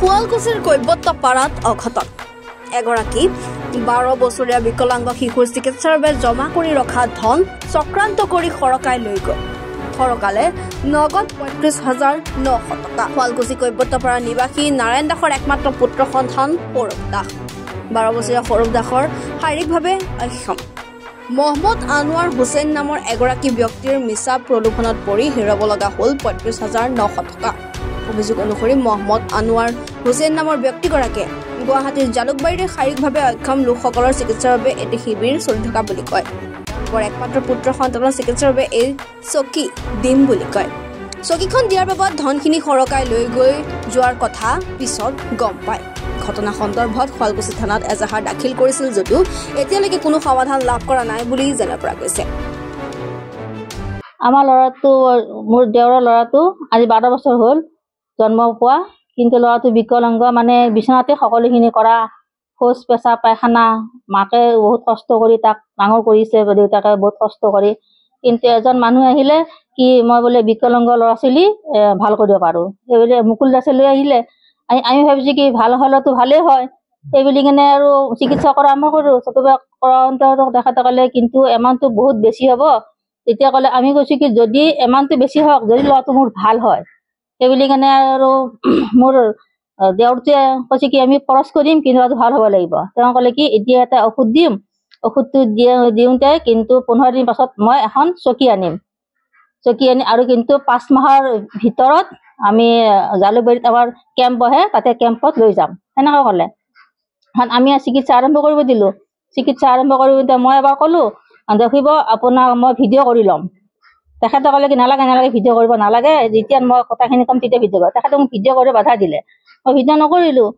শুৱালকুছিৰ কৈবত্যপাৰাত অঘটন এগৰাকী 12 বছৰীয়া বিকলাংগ শিশুৰ চিকিৎসাৰ বাবে জমা কৰি ৰখা ধন চক্ৰান্ত কৰি সৰকাই লৈ গ'ল। সৰকালে নগদ ৩৫,৯০০ টকা। শুৱালকুছি কৈবত্যপাৰা নিবাসী নাৰায়ণ দাসৰ একমাত্ৰ পুত্ৰ সন্তান সৌৰভ দাস। 12 বছৰীয়া সৌৰভ দাসৰ শাৰীৰিকভাৱে অক্ষম। মহম্মদ আনোৱাৰ হুছেইন নামৰ এগৰাকী ব্যক্তিৰ মিছা প্ৰলোভনত পৰি হেৰুৱাব লগা হ'ল ৩৫,৯০০ টকা। অভিযোগ অনুসৰি মহম্মদ আনোৱাৰ হুছেইন নামৰ ব্যক্তিগৰাকীয়ে গুৱাহাটীৰ জালুকবাৰীৰে শাৰীৰিকভাৱে অক্ষম লোকসকলৰ চিকিৎসাৰ বাবে এটি শিবিৰ চলি থকা বুলি কয়। তেওঁলোকৰ একমাত্ৰ পুত্ৰ সন্তানৰ চিকিৎসাৰ বাবে এই চকী দিম বুলি কয়। চকীখন দিয়াৰ বাবদ ধনখিনি সৰকাই লৈ গৈ যোৱাৰ কথা পিছত গম পায়। ঘটনা সন্দৰ্ভত শুৱালকুছি থানাত এজাহাৰ দাখিল কৰিছিল যদিও এতিয়ালৈকে কোনো সমাধান লাভ কৰা নাই বুলি জনা পৰা গৈছে। আমাৰ ল'ৰাটো মোৰ দেওৰৰ ল'ৰাটো আজি 12 বছৰ হ'ল জন্ম পোৱা, কিন্তু ল'ৰাটো বিকলাংগ, মানে বিচনাতে সকলোখিনি কৰা, শৌচ পেচাব পায়খানা, মাকে বহুত কষ্ট কৰি তাক ডাঙৰ কৰিছে, দেউতাকে বহুত কষ্ট কৰি। কিন্তু এজন মানুহ আহিলে কি মই বোলে বিকলাংগ ল'ৰা ছোৱালী ভাল কৰিব পাৰোঁ, সেইবুলি মুকুল দাসে লৈ আহিলে। আমি ভাবিছোঁ কি ভাল হ'লেতো ভালেই হয়, সেইবুলি কিনে আৰু চিকিৎসা কৰা আৰম্ভ কৰোঁ। তেখেতে ক'লে কিন্তু এমাউণ্টটো বহুত বেছি হ'ব। তেতিয়া ক'লে আমি কৈছোঁ কি যদি এমাউণ্টটো বেছি হওক, যদি ল'ৰাটো মোৰ ভাল হয়, সেইবুলি কাৰণে আৰু মোৰ দেওৰটোৱে কৈছে কি আমি খৰচ কৰিম, কিন্তু ল'ৰাটো ভাল হ'ব লাগিব। তেওঁ ক'লে কি এতিয়া এটা ঔষধ দিম, ঔষধটো দিওঁতে কিন্তু 15 দিন পাছত মই এখন চকী আনিম, চকী আনি আৰু কিন্তু 5 মাহৰ ভিতৰত আমি জালুকবাৰীত আমাৰ কেম্প বহে, তাতে কেম্পত লৈ যাম, সেনেকৈ ক'লে। আমি চিকিৎসা আৰম্ভ কৰিব দিলোঁ। চিকিৎসা আৰম্ভ কৰিব মই এবাৰ ক'লোঁ দেখিব আপোনাক মই ভিডিঅ' কৰি ল'ম। তেখেতে ক'লে কি নালাগে নালাগে, ভিডিঅ' কৰিব নালাগে, যেতিয়া মই কথাখিনি ক'ম তেতিয়া ভিডিঅ' কৰিব। তেখেতে মোক ভিডিঅ' কৰি বাধা দিলে, মই ভিডিঅ' নকৰিলোঁ।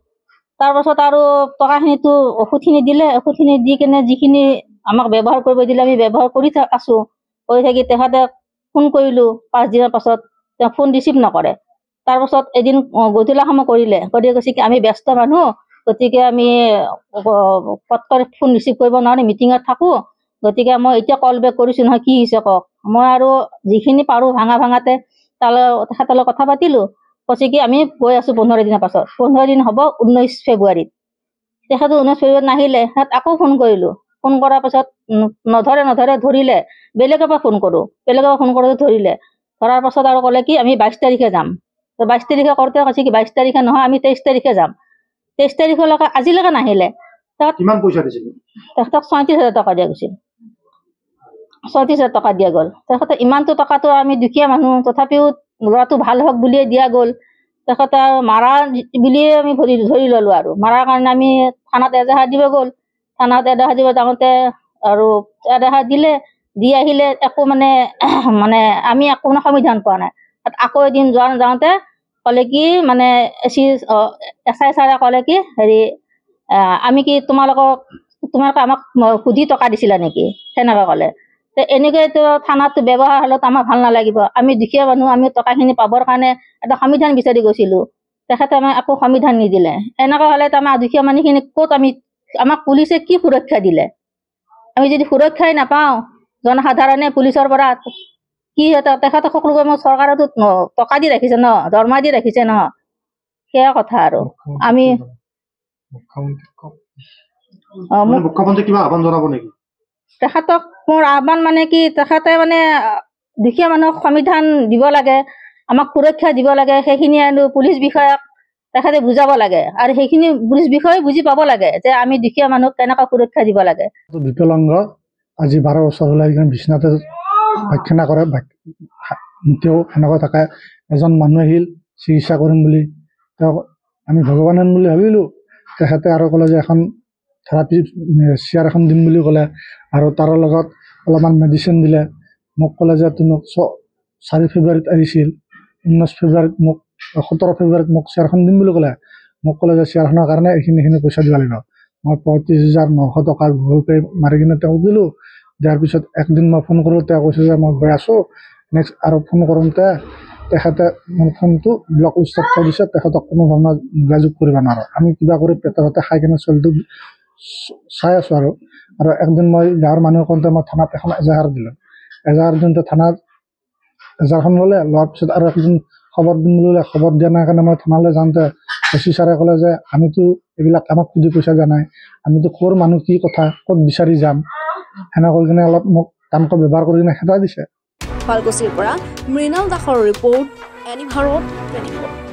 তাৰপাছত আৰু টকাখিনিতো ঔষধখিনি দিলে, ঔষধখিনি দি কিনে যিখিনি আমাক ব্যৱহাৰ কৰিব দিলে আমি ব্যৱহাৰ কৰি আছোঁ। কৰি থাকি তেখেতে ফোন কৰিলোঁ 5 দিনৰ পাছত, তেওঁ ফোন ৰিচিভ নকৰে। তাৰপাছত এদিন গধূলা সময় কৰিলে, কৰি কৈছে কি আমি ব্যস্ত মানুহ, গতিকে আমি পটকৰে ফোন ৰিচিভ কৰিব নোৱাৰোঁ, মিটিঙত থাকোঁ, গতিকে মই এতিয়া কল বেক কৰিছোঁ নহয়, কি হৈছে কওক। মই আৰু যিখিনি পাৰোঁ ভাঙাতে তেখেতৰ লগত কথা পাতিলোঁ। কৈছে কি আমি গৈ আছোঁ 15 দিনৰ পাছত। 15 দিন হ'ব 19 ফেব্ৰুৱাৰীত। তেখেতে 19 ফেব্ৰুৱাৰীত নাহিলে। আকৌ ফোন কৰিলোঁ, ফোন কৰাৰ পাছত নধৰে ধৰিলে, বেলেগৰ পৰা ফোন কৰোঁ, বেলেগৰ পৰা ফোন কৰোঁতে ধৰিলে। ধৰাৰ পাছত আৰু ক'লে কি আমি 22 তাৰিখে যাম। 22 তাৰিখে কৰোঁতে কৈছে কি 22 তাৰিখে নহয়, আমি 23 তাৰিখে যাম। 23 তাৰিখলৈকে আজিলৈকে নাহিলে। কিমান পইচা দিছিল? তেখেতক 37,000 টকা দিয়া গৈছিল। 37,000 টকা দিয়া গ'ল। তেখেতে ইমানটো টকাটো আমি দুখীয়া মানুহ, তথাপিও ল'ৰাটো ভাল হওক বুলিয়ে দিয়া গ'ল। তেখেতে আৰু মাৰা বুলিয়ে আমি ধৰি ল'লোঁ আৰু মাৰাৰ কাৰণে আমি থানাত এজাহাৰ দিব গ'ল। থানাত এজাহাৰ দিব যাওঁতে আৰু এজাহাৰ দিলে, দি আহিলে একো মানে আমি একো সমাধান পোৱা নাই। আকৌ এদিন যাওঁতে ক'লে কি মানে SI ছাৰে ক'লে কি হেৰি আমি কি তোমালোকে আমাক সুধি টকা দিছিলা নেকি, সেনেকৈ ক'লে। এনেকৈতো থানাত ব্যৱহাৰ হ'লেতো আমাৰ ভাল নালাগিব। আমি দুখীয়া মানুহ, আমি টকাখিনি পাবৰ কাৰণে এটা সমাধান বিচাৰি গৈছিলোঁ, তেখেতে আমাক একো সমাধান নিদিলে। এনেকুৱা হ'লে আমাৰ দুখীয়া মানুহখিনি ক'ত আমাক পুলিচে কি সুৰক্ষা দিলে? আমি যদি সুৰক্ষাই নাপাওঁ জনসাধাৰণে পুলিচৰ পৰা, কি তেখেতক সকলোকে চৰকাৰেতো টকা দি ৰাখিছে ন, দৰমহা দি ৰাখিছে ন, সেয়া কথা আৰু আমি মুখ্যমন্ত্ৰী কিবা আহ্বান জনাব নেকি? তেখেতক মোৰ আহ্বান মানে কি, তেখেতে মানে দুখীয়া মানুহক সমাধান দিব লাগে, আমাক সুৰক্ষা দিব লাগে। সেইখিনি আৰু পুলিচ বিষয়াক তেখেতে বুজাব লাগে, আৰু সেইখিনি পুলিচ বিষয়াই বুজি পাব লাগে যে আমি দুখীয়া মানুহক কেনেকৈ সুৰক্ষা দিব লাগে। বিকলাংগ আজি 12 বছৰ হ'লে বিচনাতে পায়খানা কৰে, তেওঁ সেনেকৈ থাকে। এজন মানুহ আহিল চিকিৎসা কৰিম বুলি, তেওঁক আমি ভগৱান বুলি ভাবিলোঁ। তেখেতে আৰু ক'লে যে এখন থেৰাপি চেয়াৰ এখন দিম বুলি ক'লে, আৰু তাৰ লগত অলপমান মেডিচিন দিলে। মোক ক'লে যে তুমি 4 ফেব্ৰুৱাৰীত আহিছিল, 19 ফেব্ৰুৱাৰীত মোক 17 ফেব্ৰুৱাৰীত মোক চেয়াৰখন দিম বুলি ক'লে। মোক ক'লে যে চেয়াৰখনৰ কাৰণে এইখিনি পইচা দিব লাগিব। মই 35,900 টকা গুগল পে' মাৰি কিনে তেওঁক দিলোঁ। দিয়াৰ পিছত একদিন মই ফোন কৰোঁ, তেওঁ কৈছোঁ যে মই গৈ আছোঁ। নেক্সট আৰু ফোন কৰোঁতে তেখেতে মোৰ ফোনটো ব্লক লিষ্টত থৈ দিছে, তেখেতক কোনো ধৰণৰ যোগাযোগ কৰিব নোৱাৰোঁ। আমি কিবা কৰি পেটে খাই কিনে চলিটো চাই আছোঁ আৰু একদিন মই গাঁৱৰ মানুহ কওঁতে মই থানাত এখন এজাহাৰ দিলোঁ। এজাহাৰ দিওঁতে থানাত এজাহাৰখন ল'লে, লোৱাৰ পিছত আৰু একদিন খবৰ দিম বুলি খবৰ দিয়া নাই কাৰণে মই থানালৈ যাওঁতে অচি ছাৰে ক'লে যে আমিতো এইবিলাক আমাক সুধি পইচা দিয়া নাই, আমিতো ক'ৰ মানুহ কি কথা ক'ত বিচাৰি যাম, সেনে কৰি কিনে অলপ মোক টানকৈ ব্যৱহাৰ কৰি কিনে খেদা দিছে। শুৱালকুছিৰ পৰা মৃণাল দাসৰ ৰিপৰ্ট, এনি ভাৰত 24।